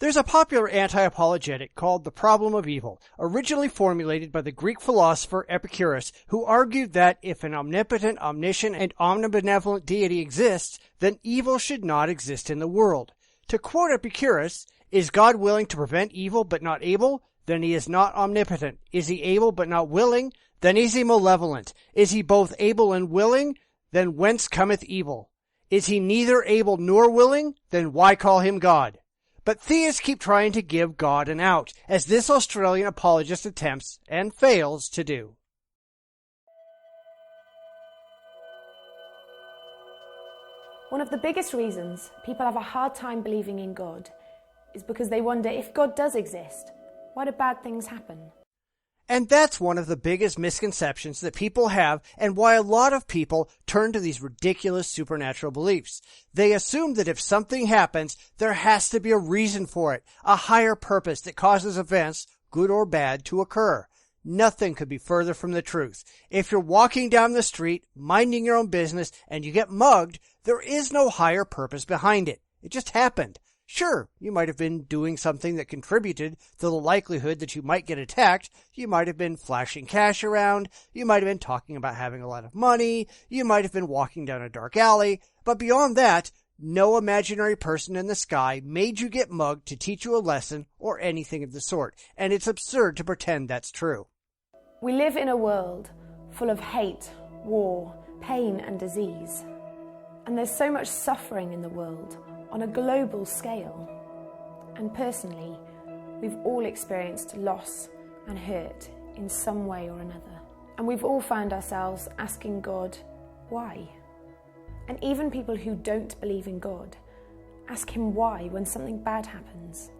There's a popular anti-apologetic called The Problem of Evil, originally formulated by the Greek philosopher Epicurus, who argued that if an omnipotent, omniscient, and omnibenevolent deity exists, then evil should not exist in the world. To quote Epicurus, "Is God willing to prevent evil but not able? Then he is not omnipotent. Is he able but not willing? Then is he malevolent. Is he both able and willing? Then whence cometh evil? Is he neither able nor willing? Then why call him God?" But theists keep trying to give God an out, as this Australian apologist attempts, and fails, to do. One of the biggest reasons people have a hard time believing in God is because they wonder, if God does exist, why do bad things happen? And that's one of the biggest misconceptions that people have, and why a lot of people turn to these ridiculous supernatural beliefs. They assume that if something happens, there has to be a reason for it, a higher purpose that causes events, good or bad, to occur. Nothing could be further from the truth. If you're walking down the street, minding your own business, and you get mugged, there is no higher purpose behind it. It just happened. Sure, you might have been doing something that contributed to the likelihood that you might get attacked. You might have been flashing cash around. You might have been talking about having a lot of money. You might have been walking down a dark alley. But beyond that, no imaginary person in the sky made you get mugged to teach you a lesson or anything of the sort. And it's absurd to pretend that's true. We live in a world full of hate, war, pain and disease. And there's so much suffering in the world on a global scale. And personally, we've all experienced loss and hurt in some way or another. And we've all found ourselves asking God, why? And even people who don't believe in God ask him why when something bad happens.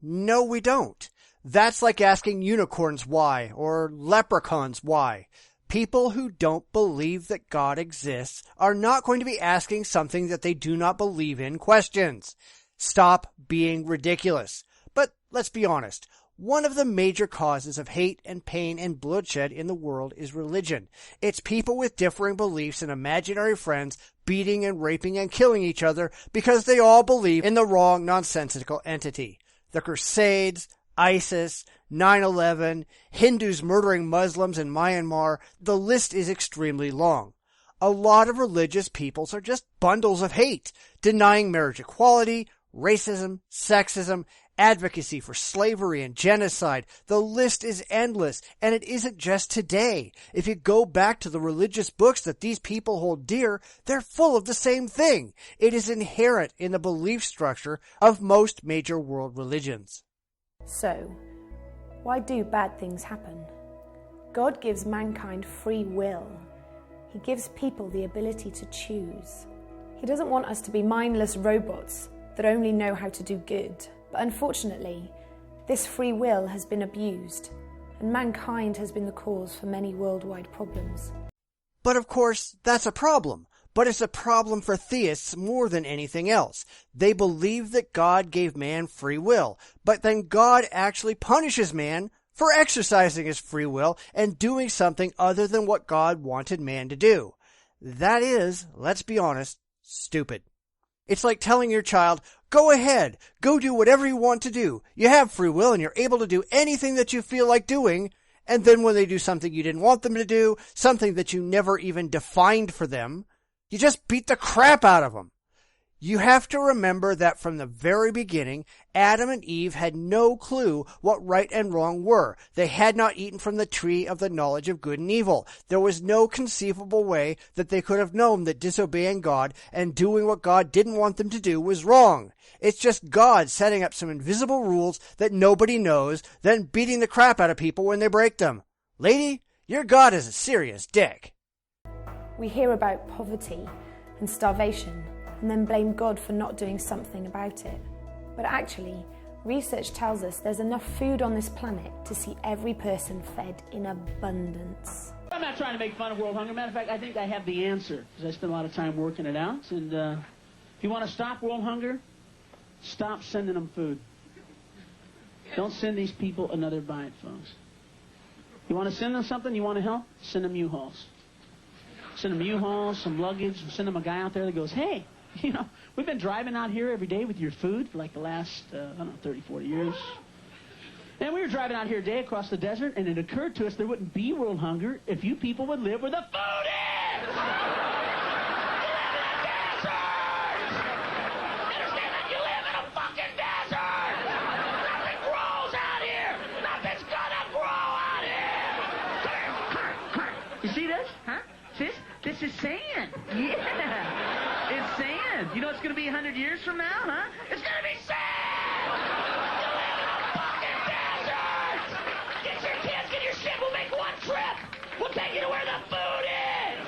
No, we don't. That's like asking unicorns why, or leprechauns why. People who don't believe that God exists are not going to be asking something that they do not believe in questions. Stop being ridiculous. But let's be honest. One of the major causes of hate and pain and bloodshed in the world is religion. It's people with differing beliefs and imaginary friends beating and raping and killing each other because they all believe in the wrong nonsensical entity. The Crusades, ISIS, 9/11, Hindus murdering Muslims in Myanmar, the list is extremely long. A lot of religious peoples are just bundles of hate, denying marriage equality, racism, sexism, advocacy for slavery and genocide. The list is endless, and it isn't just today. If you go back to the religious books that these people hold dear, they're full of the same thing. It is inherent in the belief structure of most major world religions. So, why do bad things happen? God gives mankind free will. He gives people the ability to choose. He doesn't want us to be mindless robots that only know how to do good. But unfortunately, this free will has been abused, and mankind has been the cause for many worldwide problems. But of course, that's a problem. But it's a problem for theists more than anything else. They believe that God gave man free will, but then God actually punishes man for exercising his free will and doing something other than what God wanted man to do. That is, let's be honest, stupid. It's like telling your child, go ahead, go do whatever you want to do. You have free will and you're able to do anything that you feel like doing. And then when they do something you didn't want them to do, something that you never even defined for them, you just beat the crap out of them. You have to remember that from the very beginning, Adam and Eve had no clue what right and wrong were. They had not eaten from the tree of the knowledge of good and evil. There was no conceivable way that they could have known that disobeying God and doing what God didn't want them to do was wrong. It's just God setting up some invisible rules that nobody knows, then beating the crap out of people when they break them. Lady, your God is a serious dick. We hear about poverty and starvation and then blame God for not doing something about it. But actually, research tells us there's enough food on this planet to see every person fed in abundance. I'm not trying to make fun of world hunger. Matter of fact, I think I have the answer, because I spent a lot of time working it out. And if you want to stop world hunger, stop sending them food. Don't send these people another bite, folks. You want to send them something, you want to help, send them U-Hauls. Send them U-Hauls, some luggage, send them a guy out there that goes, hey, you know, We've been driving out here every day with your food for like the last, 30, 40 years. And we were driving out here today across the desert, and it occurred to us there wouldn't be world hunger if you people would live where the food is! You live in a desert! Understand that? You live in a fucking desert! Nothing grows out here! Nothing's gonna grow out here! You see this? Huh? See this? This is sand. Yeah. It's sand. You know it's gonna be 100 years from now, huh? It's gonna be sand! You live in a fucking desert! Get your kids, get your shit, we'll make one trip! We'll take you to where the food is!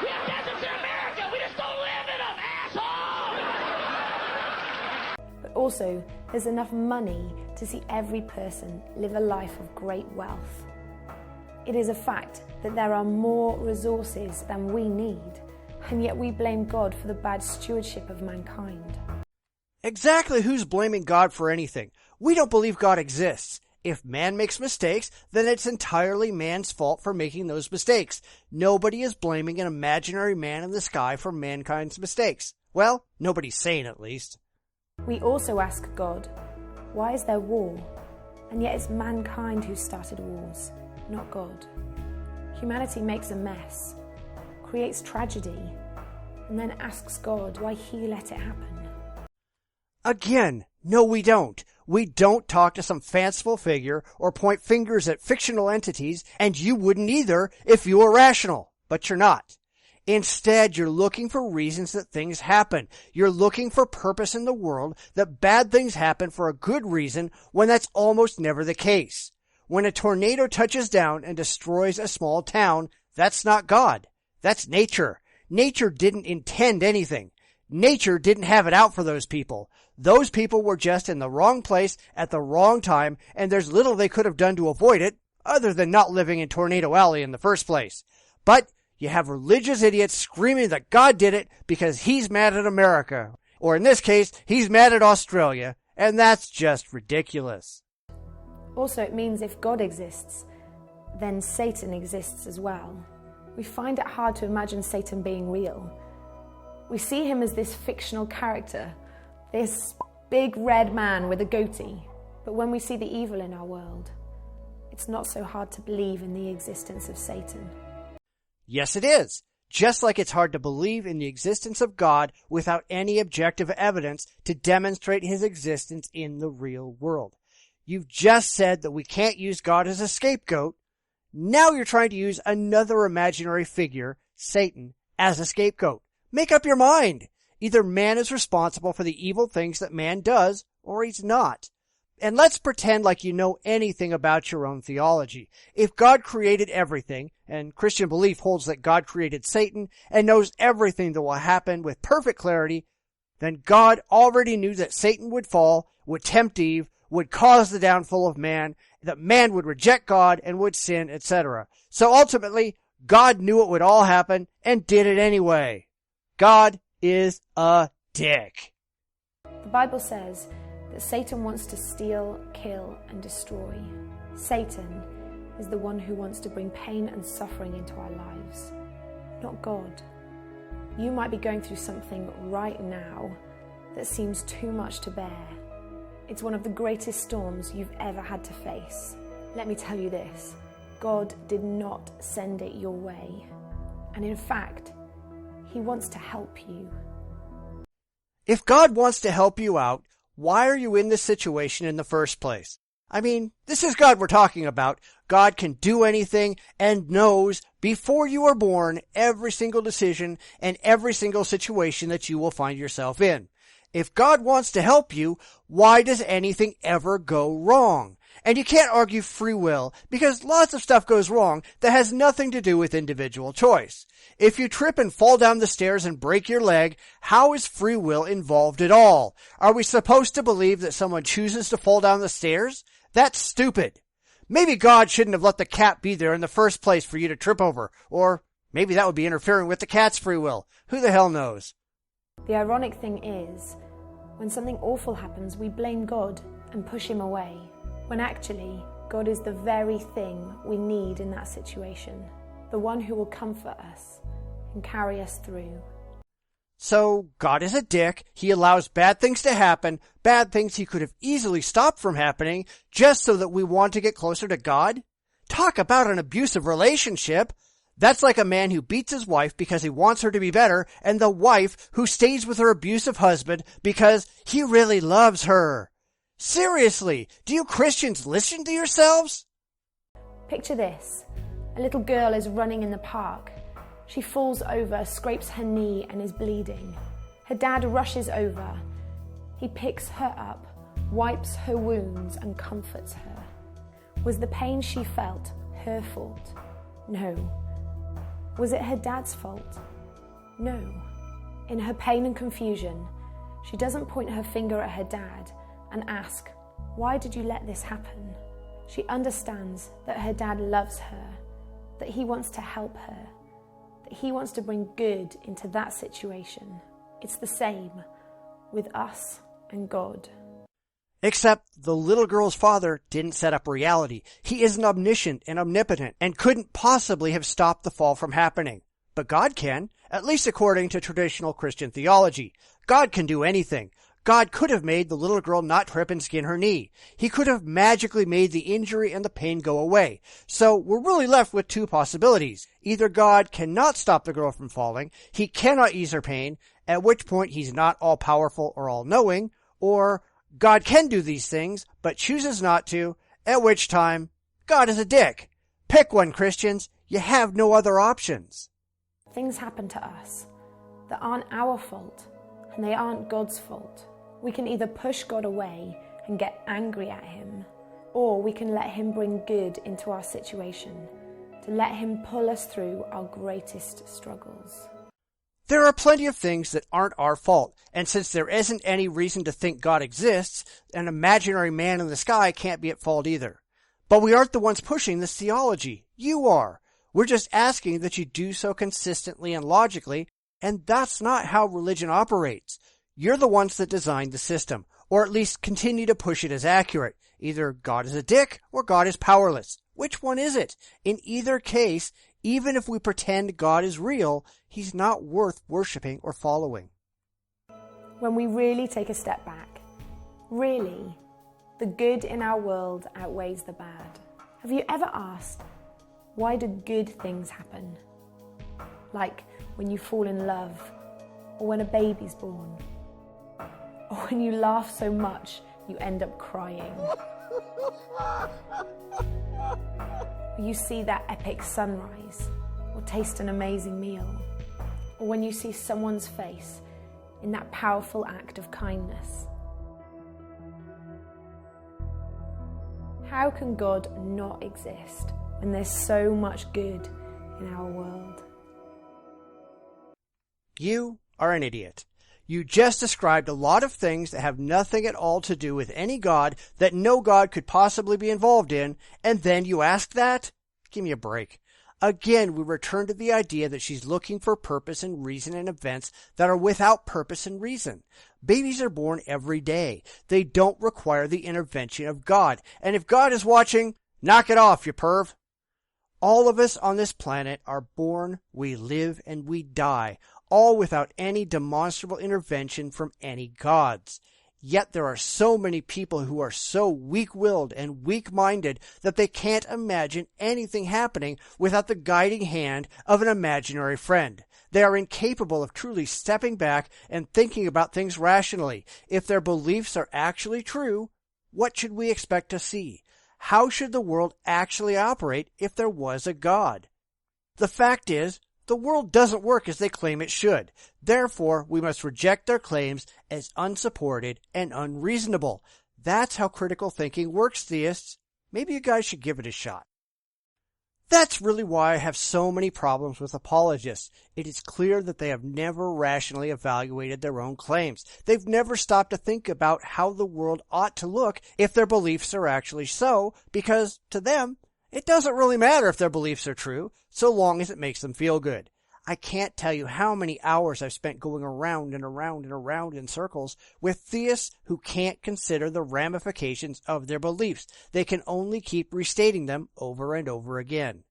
We have deserts in America, we just don't live in them, asshole! But also, there's enough money to see every person live a life of great wealth. It is a fact that there are more resources than we need, and yet we blame God for the bad stewardship of mankind. Exactly who's blaming God for anything? We don't believe God exists. If man makes mistakes, then it's entirely man's fault for making those mistakes. Nobody is blaming an imaginary man in the sky for mankind's mistakes. Well, nobody's sane at least. We also ask God, why is there war? And yet it's mankind who started wars, not God. Humanity makes a mess, creates tragedy, and then asks God why he let it happen. Again, no we don't. We don't talk to some fanciful figure or point fingers at fictional entities, and you wouldn't either if you were rational, but you're not. Instead, you're looking for reasons that things happen. You're looking for purpose in the world, that bad things happen for a good reason when that's almost never the case. When a tornado touches down and destroys a small town, that's not God. That's nature. Nature didn't intend anything. Nature didn't have it out for those people. Those people were just in the wrong place at the wrong time, and there's little they could have done to avoid it, other than not living in Tornado Alley in the first place. But you have religious idiots screaming that God did it because he's mad at America. Or in this case, he's mad at Australia, and that's just ridiculous. Also, it means if God exists, then Satan exists as well. We find it hard to imagine Satan being real. We see him as this fictional character, this big red man with a goatee. But when we see the evil in our world, it's not so hard to believe in the existence of Satan. Yes, it is. Just like it's hard to believe in the existence of God without any objective evidence to demonstrate his existence in the real world. You've just said that we can't use God as a scapegoat. Now you're trying to use another imaginary figure, Satan, as a scapegoat. Make up your mind. Either man is responsible for the evil things that man does, or he's not. And let's pretend like you know anything about your own theology. If God created everything, and Christian belief holds that God created Satan and knows everything that will happen with perfect clarity, then God already knew that Satan would fall, would tempt Eve, would cause the downfall of man, that man would reject God and would sin, etc. So ultimately, God knew it would all happen and did it anyway. God is a dick. The Bible says that Satan wants to steal, kill, and destroy. Satan is the one who wants to bring pain and suffering into our lives, not God. You might be going through something right now that seems too much to bear. It's one of the greatest storms you've ever had to face. Let me tell you this, God did not send it your way. And in fact, he wants to help you. If God wants to help you out, why are you in this situation in the first place? I mean, this is God we're talking about. God can do anything and knows before you are born every single decision and every single situation that you will find yourself in. If God wants to help you, why does anything ever go wrong? And you can't argue free will because lots of stuff goes wrong that has nothing to do with individual choice. If you trip and fall down the stairs and break your leg, how is free will involved at all? Are we supposed to believe that someone chooses to fall down the stairs? That's stupid. Maybe God shouldn't have let the cat be there in the first place for you to trip over. Or maybe that would be interfering with the cat's free will. Who the hell knows? The ironic thing is, when something awful happens, we blame God and push him away, when actually, God is the very thing we need in that situation, the one who will comfort us and carry us through. So God is a dick. He allows bad things to happen, bad things he could have easily stopped from happening, just so that we want to get closer to God? Talk about an abusive relationship. That's like a man who beats his wife because he wants her to be better, and the wife who stays with her abusive husband because he really loves her. Seriously, do you Christians listen to yourselves? Picture this. A little girl is running in the park. She falls over, scrapes her knee and is bleeding. Her dad rushes over. He picks her up, wipes her wounds and comforts her. Was the pain she felt her fault? No. Was it her dad's fault? No. In her pain and confusion, she doesn't point her finger at her dad and ask, "Why did you let this happen?" She understands that her dad loves her, that he wants to help her, that he wants to bring good into that situation. It's the same with us and God. Except the little girl's father didn't set up reality. He isn't omniscient and omnipotent and couldn't possibly have stopped the fall from happening. But God can, at least according to traditional Christian theology. God can do anything. God could have made the little girl not trip and skin her knee. He could have magically made the injury and the pain go away. So we're really left with two possibilities. Either God cannot stop the girl from falling, he cannot ease her pain, at which point he's not all-powerful or all-knowing, or God can do these things, but chooses not to, at which time God is a dick. Pick one, Christians. You have no other options. Things happen to us that aren't our fault, and they aren't God's fault. We can either push God away and get angry at him, or we can let him bring good into our situation, to let him pull us through our greatest struggles. There are plenty of things that aren't our fault, and since there isn't any reason to think God exists, an imaginary man in the sky can't be at fault either. But we aren't the ones pushing this theology. You are. We're just asking that you do so consistently and logically, and that's not how religion operates. You're the ones that designed the system, or at least continue to push it as accurate. Either God is a dick or God is powerless. Which one is it? In either case, even if we pretend God is real, he's not worth worshiping or following. When we really take a step back, really, the good in our world outweighs the bad. Have you ever asked, why do good things happen? Like when you fall in love, or when a baby's born, or when you laugh so much you end up crying. Or you see that epic sunrise, or taste an amazing meal, or when you see someone's face in that powerful act of kindness. How can God not exist when there's so much good in our world? You are an idiot. You just described a lot of things that have nothing at all to do with any God that no God could possibly be involved in, and then you ask that? Give me a break. Again, we return to the idea that she's looking for purpose and reason in events that are without purpose and reason. Babies are born every day. They don't require the intervention of God. And if God is watching, knock it off, you perv. All of us on this planet are born, we live, and we die, all without any demonstrable intervention from any gods. Yet there are so many people who are so weak-willed and weak-minded that they can't imagine anything happening without the guiding hand of an imaginary friend. They are incapable of truly stepping back and thinking about things rationally. If their beliefs are actually true, what should we expect to see? How should the world actually operate if there was a God? The fact is, the world doesn't work as they claim it should. Therefore, we must reject their claims as unsupported and unreasonable. That's how critical thinking works, theists. Maybe you guys should give it a shot. That's really why I have so many problems with apologists. It is clear that they have never rationally evaluated their own claims. They've never stopped to think about how the world ought to look if their beliefs are actually so, because to them, it doesn't really matter if their beliefs are true, so long as it makes them feel good. I can't tell you how many hours I've spent going around and around and around in circles with theists who can't consider the ramifications of their beliefs. They can only keep restating them over and over again.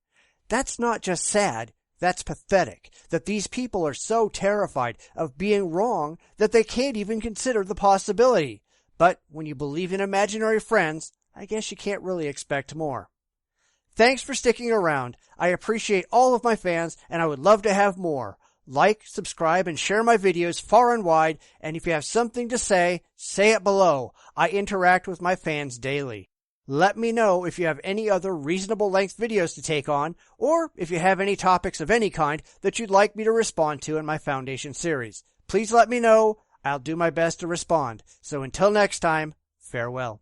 That's not just sad, That's pathetic, that these people are so terrified of being wrong that they can't even consider the possibility. But when you believe in imaginary friends, I guess you can't really expect more. Thanks for sticking around. I appreciate all of my fans, and I would love to have more. Like, subscribe, and share my videos far and wide, and if you have something to say, say it below. I interact with my fans daily. Let me know if you have any other reasonable length videos to take on, or if you have any topics of any kind that you'd like me to respond to in my Foundation series. Please let me know. I'll do my best to respond. So until next time, farewell.